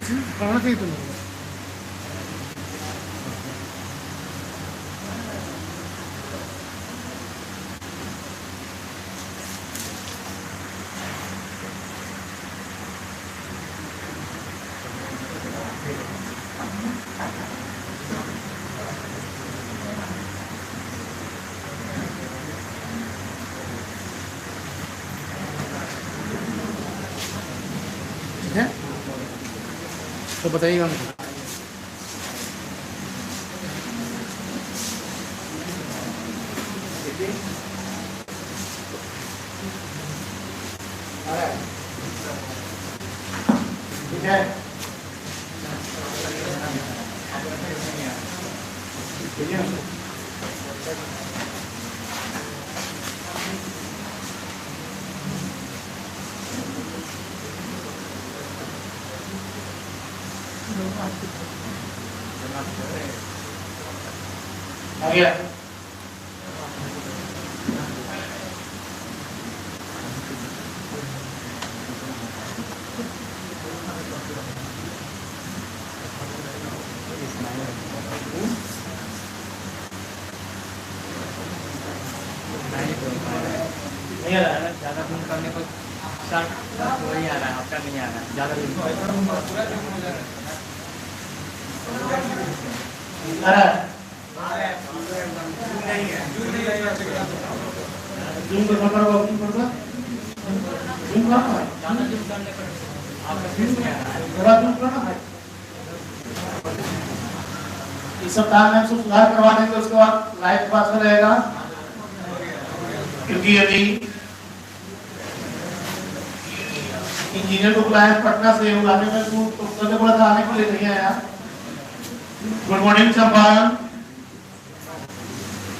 पढ़ना चाहिए तुम्हें। ठीक है, तो बताइएगा मुझे। ठीक है, आ गया। नहीं आ रहा है, ज़्यादा दिन करने को शर्ट वही आ रहा है, हफ्ता नहीं आ रहा है ज़्यादा दिन। आ रहा है। जूम कर पकड़ो, जूम कर, जूम करो ना, ज़्यादा दिन करने पर आपका फेस नहीं आ रहा है। थोड़ा जूम करो ना भाई। इस सप्ताह में हम सब सुधार करवा देंगे, उसके बाद लाइव क्लास में रहेगा। क्योंकि यदि इंजीनियर को बुलाया पटना से, बुलाने में तो कल बोला था आने के लिए नहीं आया। Good morning Champaran.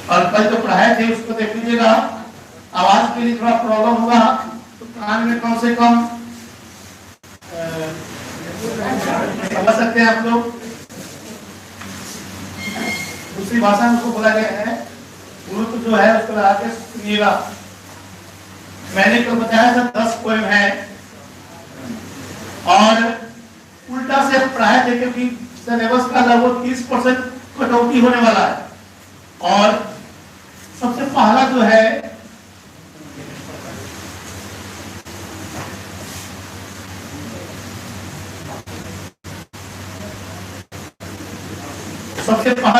और कल जो पढ़ाए थे उसको देख लीजिएगा, आवाज के लिए थोड़ा प्रॉब्लम होगा तो कान में कम से कम समझ सकते हैं आप लोग। दूसरी भाषा में उसको बोला गया है गुरुत्व जो है उसको लगा के सुनिएगा। मैंने कल बताया था 10 पोएम है और उल्टा से पढ़ाए थे क्योंकि सिलेबस का लगभग 30% कटौती होने वाला है। और सबसे पहला जो है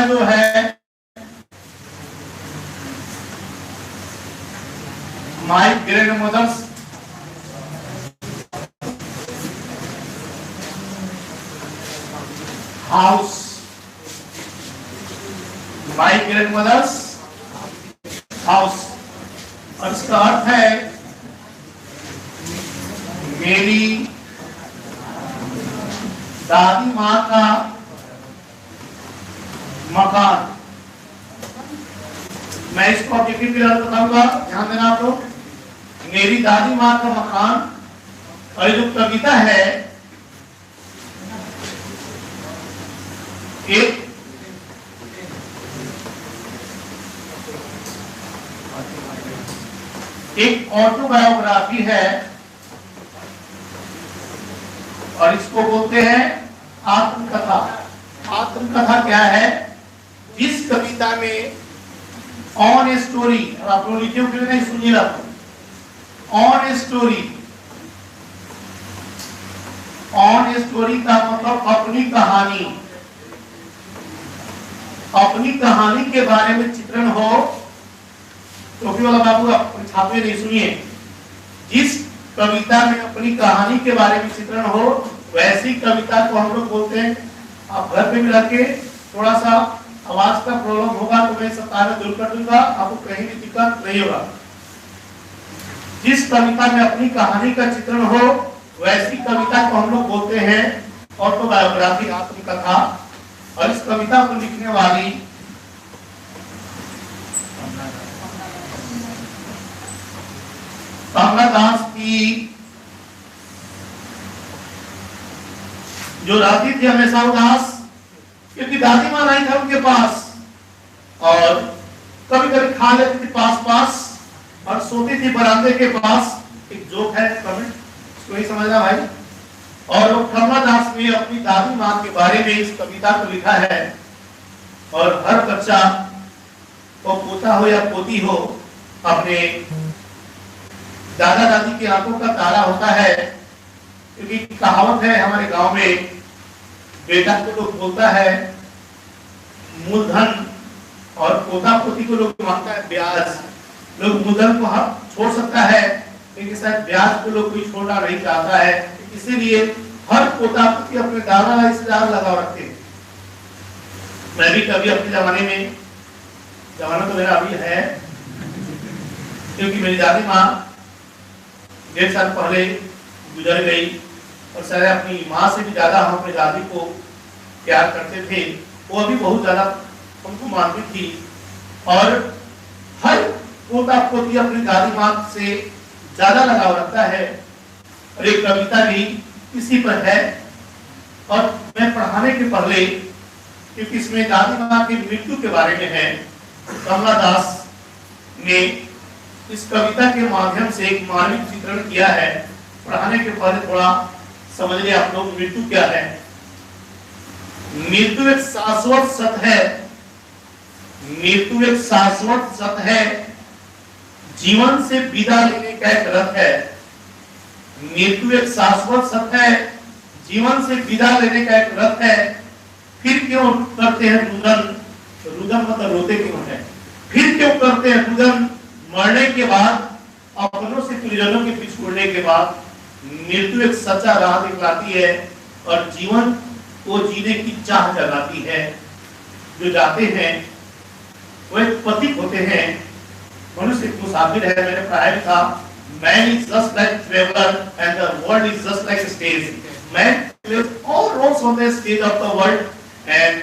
जो है my grandmother's house. My grandmother's house और इसका अर्थ है मेरी दादी माँ का मकान। मैं इसको ऑब्जेक्टिव के लिए बताऊंगा, ध्यान देना आप लोग। मेरी दादी माँ का मकान। और जो कविता है एक ऑटोबायोग्राफी है और इसको बोलते हैं आत्मकथा। आत्मकथा क्या है? जिस कविता में ऑन ए स्टोरी, आप लोग लिखे हुए नहीं सुनिएगा, on a story, on a story का मतलब अपनी कहानी, अपनी कहानी के बारे में चित्रण हो। टोपी वाला बाबू आप छापे नहीं, सुनिए। जिस कविता में अपनी कहानी के बारे में चित्रण हो वैसी कविता को हम लोग बोलते हैं। आप घर पे भी रह के थोड़ा सा आवाज का प्रॉब्लम होगा तो मैं सप्ताह में दूर कर दूंगा, आपको कहीं भी दिक्कत नहीं होगा। जिस कविता में अपनी कहानी का चित्रण हो वैसी कविता को हम लोग बोलते हैं ऑटोबायोग्राफी, आत्मकथा। और इस कविता को लिखने वाली कमला दास की जो रहती थी हमेशा उदास, क्योंकि दादी माँ नहीं था उनके पास और कभी कभी खा लेती थी पास पास और सोती थी बरामदे के पास। एक जोक है, कमेंट इसको ही समझना भाई। और वो कमलादास ने अपनी दादी माँ के बारे में इस कविता को लिखा है। और हर बच्चा, वो पोता हो या पोती हो, अपने दादा दादी की आंखों का तारा होता है। क्योंकि कहावत है हमारे गांव में, बेटा को लोग बोलता है मूलधन, और पोता पोती को लोग मांगता है ब्याज। लोग मूलधन को छोड़ सकता है, लेकिन शायद ब्याज को लोग कोई छोड़ना नहीं चाहता है। इसीलिए हर पोता पोती अपने दादा रिश्तेदार लगाव रखते हैं। मैं भी कभी अपने जमाने में, जमाना तो मेरा अभी है, क्योंकि मेरी दादी माँ 1.5 साल पहले गुजर गई, और शायद अपनी माँ से भी ज्यादा हम अपनी दादी को प्यार करते थे। वो अभी बहुत ज्यादा हमको मानती थी, और हर पोता पोती अपनी दादी माँ से ज्यादा लगाव रखता है। और एक कविता भी इसी पर है। और मैं पढ़ाने के पहले, क्योंकि इसमें दादी माँ की मृत्यु के बारे में है, कमलादास ने इस कविता के माध्यम से एक मानविक चित्रण किया है। पढ़ाने के पहले थोड़ा समझ लिया आप लोग, मृत्यु क्या है। मृत्यु एक शाश्वत सत्य है। मृत्यु एक शाश्वत सत्य है, जीवन से विदा लेने का एक रथ है। मृत्यु एक शाश्वत सत्य है, जीवन से विदा लेने का एक रथ है। फिर क्यों करते हैं रुदन? रुदन मतलब रोते क्यों है? फिर क्यों करते हैं रुदन? मरने के बाद, अपनों से प्रियजनों के बीच छोड़ने के बाद मृत्यु एक सच्चा राह दिखलाती है, और जीवन को जीने की चाह जगाती है। जो जाते हैं वो एक प्रतीक होते हैं। मनुष्य एक मुसाफिर है। मैंने पढ़ाया भी था, man is just like traveller and the world is just like stage. Man plays all roles on the stage of the world, and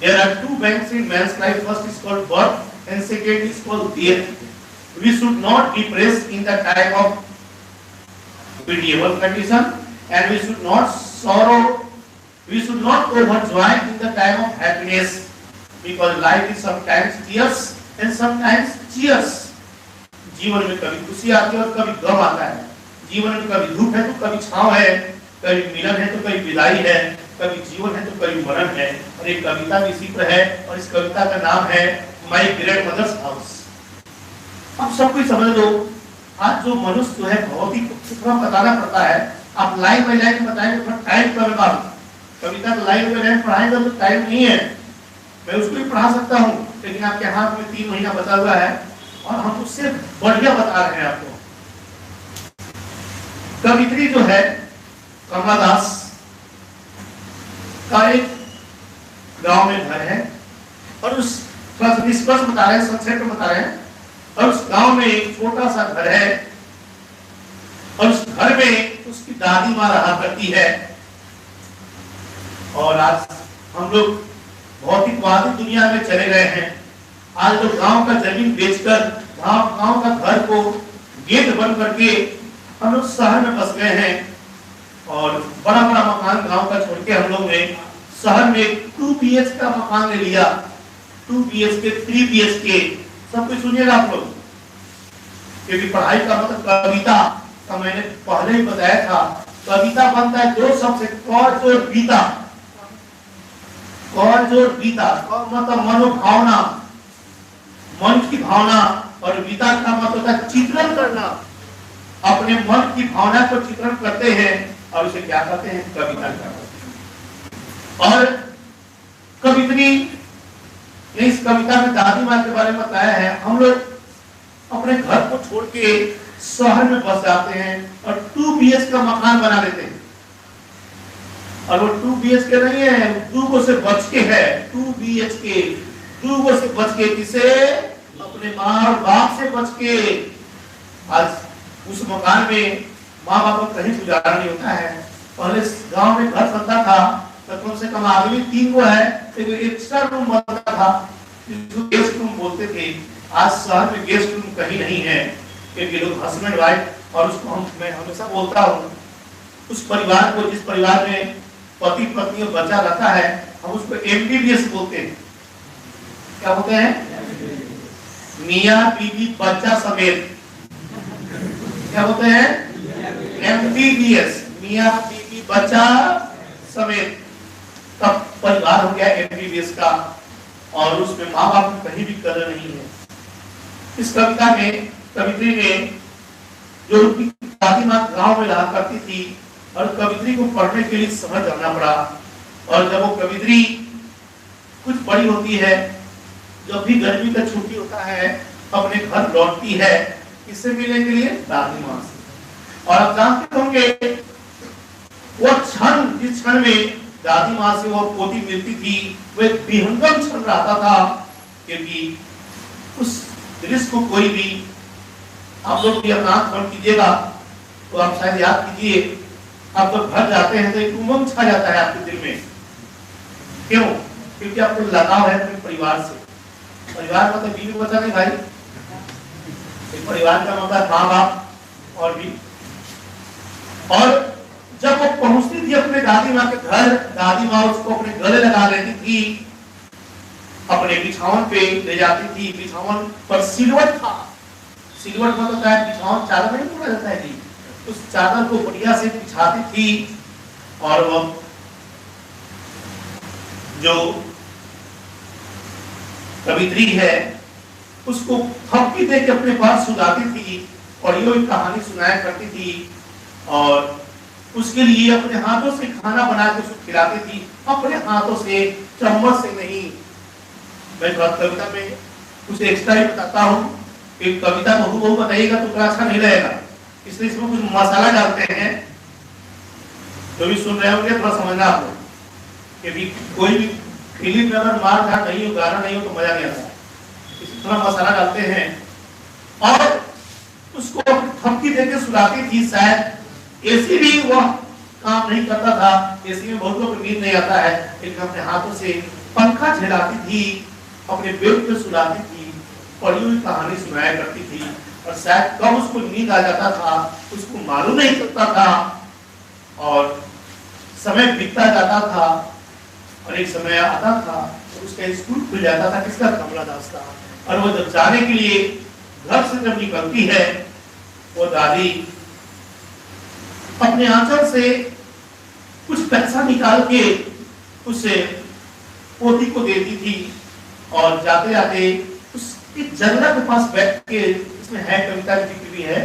there are two banks in man's life. First is called birth, and second is called death. We should not depress in the time of pitiable condition, and we should not sorrow. We should not overjoy in the time of happiness, because life is sometimes tears and sometimes cheers. जीवन में कभी खुशी आती है और कभी गम आता है। जीवन में कभी धूप है तो कभी छांव है, कभी मिलन है तो कभी विदाई है, कभी जीवन है तो कभी मरण है। और एक कविता भी इसी पर है, और इस कविता का नाम है माय ग्रेट मदर्स हाउस। अब सब कुछ समझ लो। आज जो मनुष्य जो है भौतिक थोड़ा बताना पड़ता है। आप लाइन बाय लाइन बताएंगे तो टाइम कम है। कविता को लाइन बाय लाइन पढ़ाएंगे तो टाइम नहीं है। मैं उसको भी पढ़ा सकता हूँ, लेकिन आपके हाथ में 3 महीना बचा हुआ है, और हम उससे बढ़िया बता रहे हैं आपको। कवित्री जो है कमलादास का एक गांव में घर है, और उस निष्कर्ष बता रहे हैं, संक्षेप में बता रहे हैं। और उस गांव में एक छोटा सा घर है, और उस घर में उसकी दादी माँ रहा करती है। और आज हम लोग भौतिकवादी दुनिया में चले गए हैं। आज लोग गांव का जमीन बेचकर गांव का घर को गेट बंद करके हम लोग शहर में बस गए हैं, और बड़ा बड़ा मकान गांव का छोड़ के हम लोग ने शहर में 2 BHK का मकान ले लिया। 2 BHK, 3 BHK, सब कुछ सुनिएगा आप लोग, क्योंकि पढ़ाई का मतलब कविता का मैंने पहले ही बताया था। कविता बनता है 2 शब्द से, कौर जोड़ बीता। कौर जोड़ बीता मतलब मनोभावना, मन की भावना, और बीता का मतलब होता है चित्रण करना। अपने मन की भावना को चित्रण करते हैं, और उसे क्या कहते हैं? कविता कहते हैं। और कवित्री ने इस कविता में दादी माँ के बारे में बताया है। हम लोग अपने घर को छोड़ के शहर में बस जाते हैं, और 2 BHK का मकान बना लेते हैं। और वो 2 BHK नहीं है, 2 से बच के है। 2 BHK, 2 से बच के, किसे? अपने माँ और बाप से बच के। आज उस मकान में माँ बाप को कहीं गुजारा नहीं होता है। पहले गांव में घर बनता था तो कम से कम आदमी 3 को है, तो एक्स्ट्रा रूम बनता था, जिसको गेस्ट रूम बोलते थे। आज शहर में गेस्ट रूम कहीं नहीं है, क्योंकि लोग हस्बैंड वाइफ, और उसको मैं हमेशा बोलता हूँ, उस परिवार को, जिस परिवार में पति पत्नी और बच्चा रहता है, हम उसको MBBS बोलते हैं। क्या बोलते हैं? मियाँ बीवी बच्चा समेत। क्या बोलते हैं? MBBS, मियां बीवी बच्चा समेत, तब परिवार हो गया एमबीबीएस का, और उसमें माँ बाप की कहीं भी कदर नहीं है। इस कविता में कवित्री ने, जो उनकी दादी माँ गांव में रहा करती थी, और कवित्री को पढ़ने के लिए शहर जाना पड़ा, और जब वो कवित्री कुछ बड़ी होती है, जब भी गर्मी का छुट्टी होता है अपने घर लौटती है, किससे मिलने के लिए? दादी माँ से। और आप जानते होंगे वो क्षण, जिस क्षण में दादी माँ से वो पोती मिलती थी, वो एक विहंगम क्षण रहता था, क्योंकि उस दृश्य को कोई भी, आप लोग भी अपना आंख बंद कीजिएगा तो आप शायद याद कीजिए, आप जब घर जाते हैं तो एक उमंग छा जाता है आपके दिल में। क्यों? क्योंकि आपको लगाव है अपने परिवार से। परिवार मतलब बीवी बच्चा नहीं भाई, एक परिवार का मतलब माँ बाप और भी। और जब वो पहुंचती थी अपने दादी माँ के घर, दादी माँ उसको अपने गले लगा लेती थी, अपने बिछावन पे ले जाती थी। बिछावन पर सिलवट था, सिलवट मतलब क्या है? बिछावन चादर नहीं बोला जाता है जी, उस चादर को बढ़िया से बिछाती थी, और वो जो कवित्री है उसको थपकी दे के अपने पास सुलाती थी, और ये कहानी सुनाया करती थी, और उसके लिए अपने हाथों से खाना बना के उसको खिलाती थी, अपने हाथों से, चम्मच से नहीं। मैं कविता में कुछ एक्स्ट्रा ही बताता हूँ, एक कविता बहु बताइएगा तो थोड़ा अच्छा नहीं लगेगा, इसलिए इसमें कुछ मसाला डालते हैं। जो भी सुन रहे होंगे थोड़ा समझना आप लोग, क्योंकि कोई भी फिल्म में अगर मार धार नहीं हो, गाना नहीं हो तो मजा नहीं आता, इसमें थोड़ा मसाला डालते हैं। और उसको थपकी देके सुलाती थी। शायद एसी भी वह काम नहीं करता था, एसी में बहुत लोग नींद नहीं आता है, लेकिन अपने हाथों से पंखा झेलाती थी, अपने बेड पे सुलाती थी, पढ़ी हुई कहानी सुनाया करती थी, और शायद कब उसको नींद आ जाता था उसको मालूम नहीं चलता था, और समय बीतता जाता था, और एक समय आता था तो उसका स्कूल खुल जाता था। किसका? कमला दास का। और वो जब जाने के लिए घर से जब निकलती है, वो दादी अपने आंचल से कुछ पैसा निकाल के उसे पोती को देती थी, और जाते जाते उस एक जंगला के पास बैठ के, इसमें है कविता लिखी हुई है,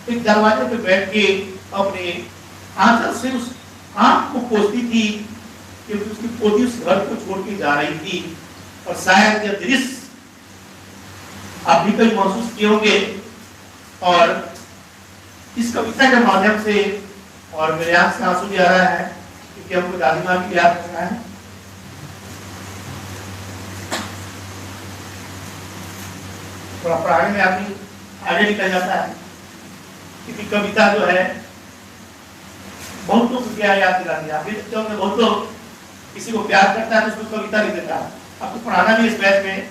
एक दरवाजे पे बैठ के अपने आंचल से उस आंख को पोंछती थी, क्योंकि उसकी पोती उस घर को छोड़ के जा रही थी। और शायद यह दृश्य आप भी कभी महसूस किए होंगे, और इस कविता के माध्यम से, और मेरे आंख से आंसू भी आ रहा है क्योंकि हमको दादी माँ की याद कर रहा है। थोड़ा पढ़ाने में आदमी आगे निकल जाता है, क्योंकि कविता जो है बहुत लोग क्या याद दिलाती है। बहुत लोग किसी को प्यार करता है तो उसको कविता लिख देता है। आपको पढ़ाना भी इस बैच में,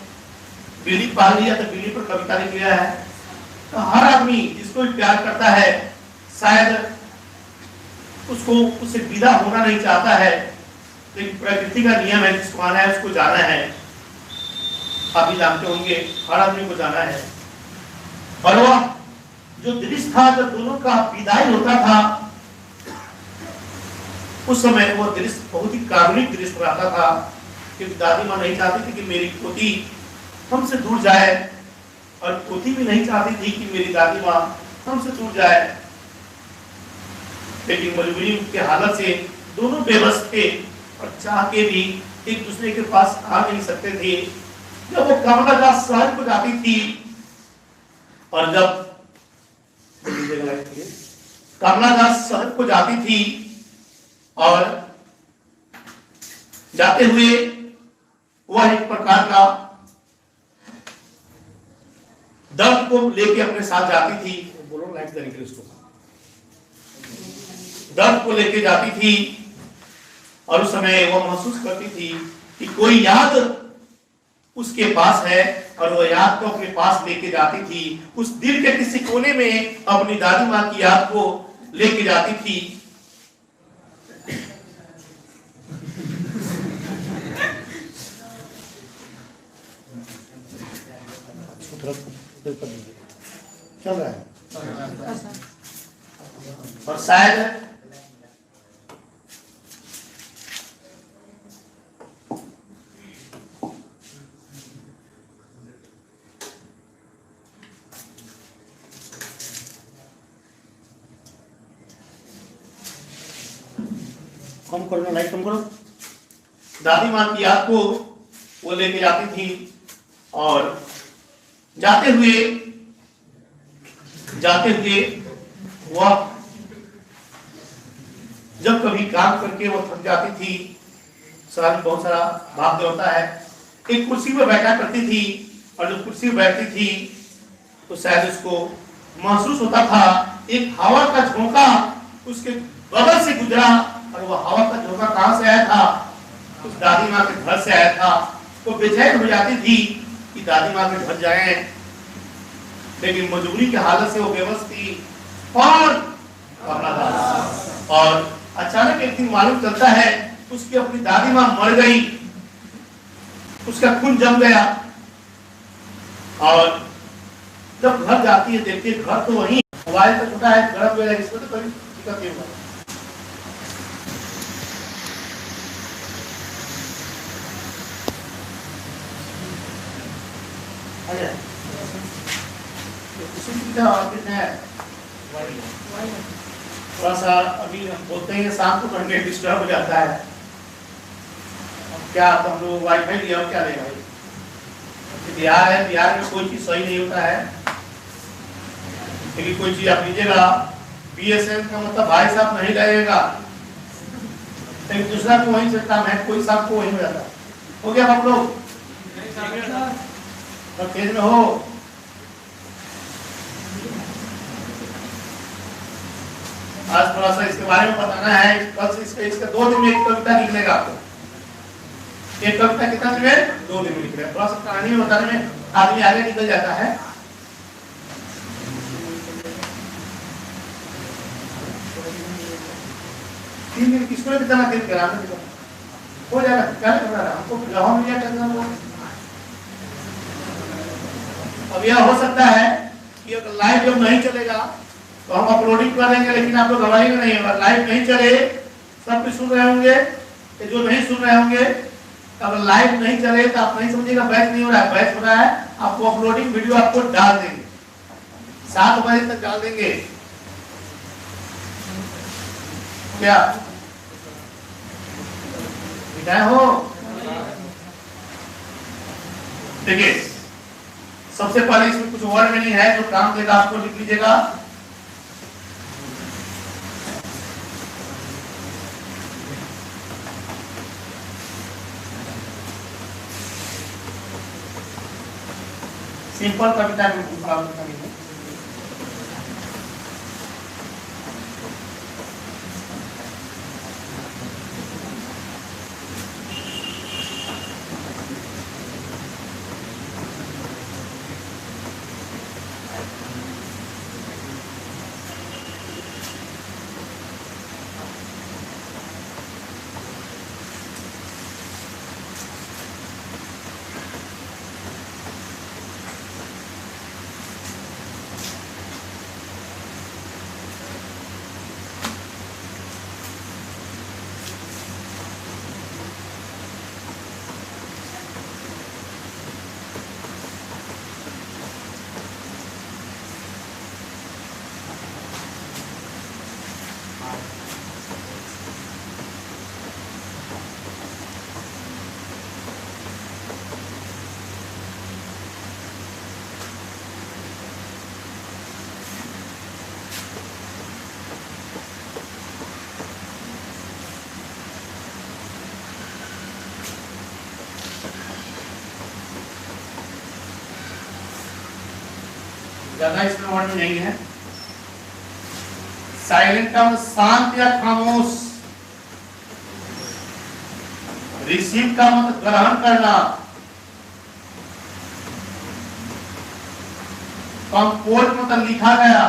बिल्ली पाल लिया तो बिल्ली पर कविता लिख लिया है। तो हर आदमी जिसको भी प्यार करता है, शायद उसको उससे विदा होना नहीं चाहता है, लेकिन प्रकृति का नियम है, जिसको आना है उसको जाना है। आप भी जानते होंगे हर आदमी को जाना है। और वह जो दृश्य था, जब दोनों का विदाई होता था, उस समय वो दृश्य बहुत ही कारुणिक दृश्य रहता था, क्योंकि दादी माँ नहीं चाहती थी कि मेरी पोती हमसे दूर जाए, और पोती भी नहीं चाहती थी कि मेरी दादी माँ हमसे दूर जाए, लेकिन मजबूरी के हालत से दोनों बेबस थे, और चाह के भी एक दूसरे के पास आ नहीं सकते थे। जब वो कमला दास शहर को जाती थी, और जब कमला दास शहर को जाती थी, और जाते हुए वह एक प्रकार का दर्द को लेके अपने साथ जाती थी। बोलो लाइट तरीके उसको, दर्द को लेके जाती थी, और उस समय वह महसूस करती थी कि कोई याद उसके पास है, और वह याद को अपने पास लेके जाती थी। उस दिल के किसी कोने में अपनी दादी माँ की याद को लेके जाती थी। चल रहा है, और शायद कम करो ना, लाइट कम करो। दादी माँ की याद को वो लेके जाती थी और जाते हुए वह जब कभी काम करके वो थक जाती थी, शहर में बहुत सारा भाग होता है, एक कुर्सी पर बैठा करती थी और जब कुर्सी पर बैठती थी तो शायद उसको महसूस होता था एक हवा का झोंका उसके बगल से गुजरा और वह हवा का झोंका कहां से आया था? उस दादी माँ के घर से आया था। वो बेचैन हो जाती थी कि दादी माँ के घर जाएं, लेकिन मजबूरी की हालत से वो बेबस थी। और अचानक एक दिन मालूम चलता है उसकी अपनी दादी माँ मर गई, उसका खून जम गया। और जब घर जाती है देखती है घर तो वही, मोबाइल तो छोटा है, गर्म है, इसमें तो कभी दिक्कत नहीं होगा। थोड़ा सा अभी बोलते हैं शाम को करने डिस्टर्ब हो जाता है। अब क्या तो हम लोग वाईफाई लिया और क्या ले भाई, बिहार है, बिहार में कोई चीज सही नहीं होता है, लेकिन कोई चीज आप लीजिएगा BSN का मतलब भाई साहब नहीं लगेगा, लेकिन दूसरा को वहीं से काम है, कोई साहब को वहीं हो जाता है। हो गया आप लोग तो तेज में हो। आज थोड़ा सा इसके बारे में बताना है। कल से इसका 2 दिन में एक कविता लिखने का आपको। एक कविता कितना दिन में? 2 दिन में लिख रहे हैं। थोड़ा सा कहानी में बताने में आदमी आगे निकल जाता है। तीन दिन किसको कितना दिन करा हो जाएगा, क्या कर रहा है हमको गाँव में क्या करना वो। अब यह हो सकता है कि अगर लाइव जब नहीं चलेगा तो हम अपलोडिंग कर देंगे, लेकिन आप लोग घबराएंगे नहीं। अगर लाइव नहीं चले, सब कुछ सुन रहे होंगे, जो नहीं सुन रहे होंगे, अगर लाइव नहीं चले तो आप नहीं समझिएगा बैच नहीं हो रहा है, बैच हो रहा है। आपको अपलोडिंग वीडियो आपको डाल देंगे, 7 बजे तक डाल देंगे। क्या हो? देखिए सबसे पहले इसमें कुछ वर्ड में नहीं है, जो काम देगा आपको लिख लीजिएगा। सिंपल कविता में ज्यादा इसमें वर्ड में नहीं है। साइलेंट का मतलब शांत या खामोश। रिसीव का मतलब ग्रहण करना। कंपोज मतलब लिखा गया।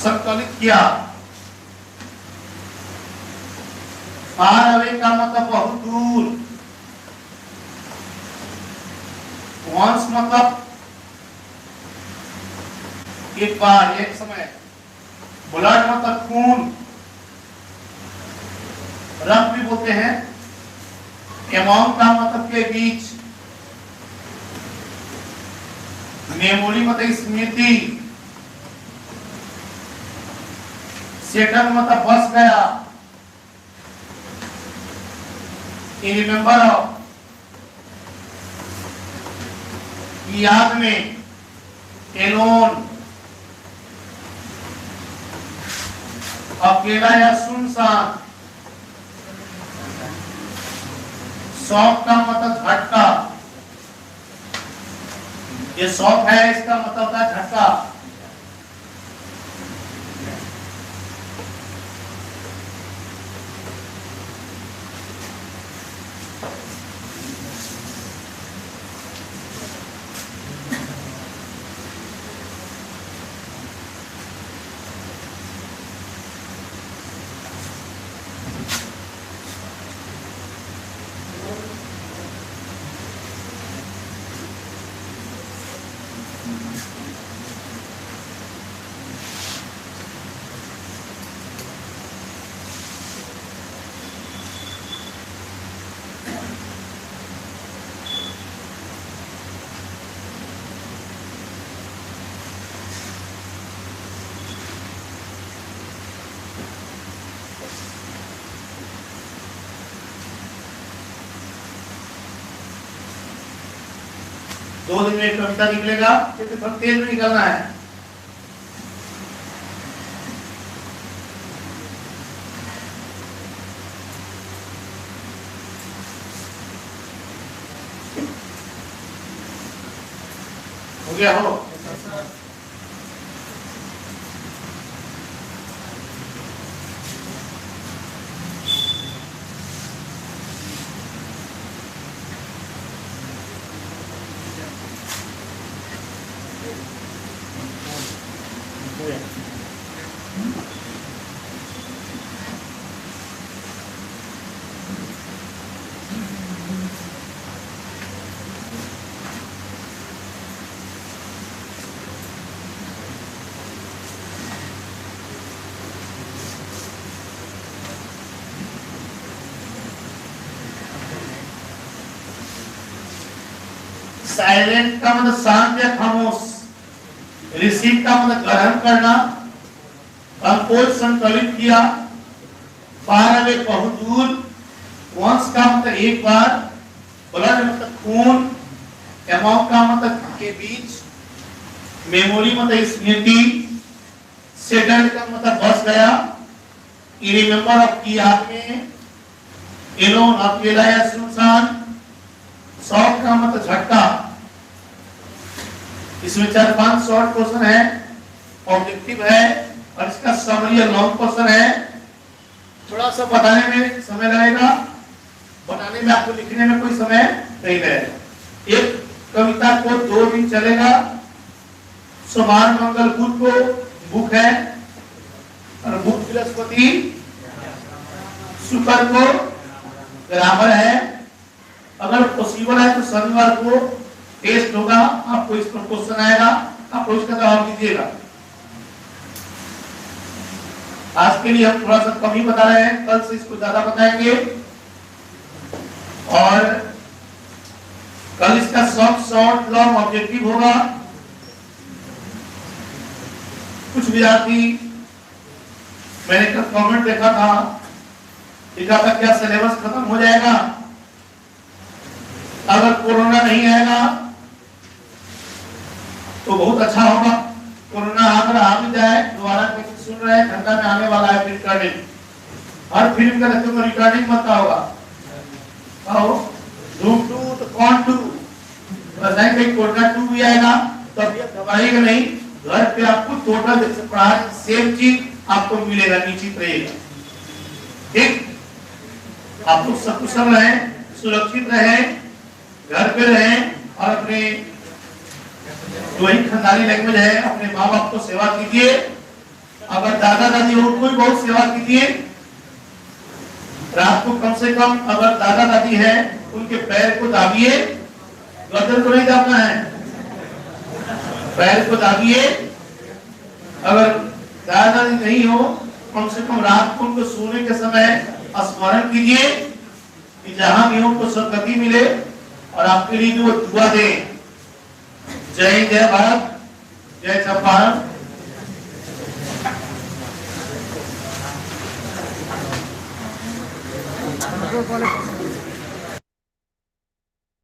संकलित किया। फार अवे का मतलब बहुत दूर। वंस मतलब एक बार, एक समय। ब्लड मतलब खून। रक्त भी बोलते हैं। अमाउंट का मतलब के बीच। मेमोरी मतलब स्मृति। सेटल मतलब बस गया। इन रिमेंबर ऑफ, याद में, एलोन अकेला या सुनसान। शौक का मतलब झटका, ये शौक है, इसका मतलब होता है झटका। दो दिन में कविता निकलेगा, क्योंकि थोड़ा तेज में निकलना है। हो गया हो? साइलेंट का मतलब शांत या खामोश, रिसीव का मतलब ग्रहण करना, कंपोज संकलित किया, फार अवे बहुत दूर, वंस का मतलब एक बार, ब्लड मतलब खून, अमाउंट का मतलब के बीच, मेमोरी मतलब स्मृति, सेटल्ड का मतलब बस गया, रिमेंबर ऑफ की याद में, एलोन अकेला या सुनसान, शॉर्ट का मतलब झटका। इसमें 4-5 शॉर्ट क्वेश्चन है, ऑब्जेक्टिव है, और इसका समरी या लॉन्ग क्वेश्चन है। थोड़ा सा बताने में समय लगेगा, बनाने में आपको लिखने में कोई समय नहीं लगेगा। एक कविता को 2 दिन चलेगा। सोमवार मंगल बुध को बुक है, और बुध बृहस्पति, शुक्र को ग्रामर है। अगर पॉसिबल है तो शनिवार को टेस्ट होगा, आपको इस पर क्वेश्चन आएगा, आप उसका जवाब दीजिएगा। आज के लिए हम थोड़ा सा कम ही बता रहे हैं, कल से इसको ज्यादा बताएंगे। और कल इसका शॉर्ट लॉन्ग ऑब्जेक्टिव होगा। कुछ विद्यार्थी, मैंने कल कमेंट देखा था, लिखा था क्या सिलेबस खत्म हो जाएगा अगर कोरोना नहीं आएगा तो बहुत अच्छा होगा। कोरोना अगर आ भी जाए, दोबारा कुछ सुन रहे हैं, ठंडा में आने वाला है रिकॉर्डिंग, हर फिल्म का देखते हो रिकॉर्डिंग मत होगा। आओ धूम 2 तो कौन 2, बस है कि कोरोना 2 भी आएगा तो अभी घबराइएगा नहीं, घर पे आपको टोटल जैसे पढ़ाई सेम चीज आपको मिलेगा, निश्चित रहेगा। ठीक, आप लोग सकुशल रहें, सुरक्षित रहें, घर पे रहें, और अपने जो ही खानदानी लैंग्वेज है अपने माँ बाप को सेवा कीजिए। अगर दादा दादी हो उनको भी बहुत सेवा कीजिए। रात को कम से कम अगर दादा दादी है उनके पैर को दाबिए, गर्दन को नहीं दाबना है, पैर को दाबिए। अगर दादा दादी नहीं हो, कम से कम रात को उनको सोने के समय स्मरण कीजिए कि जहां भी हो उनको सदगति मिले, और आपके लिए जो दुआ दे। जय जय भारत, जय चंपारण। तो कॉलेज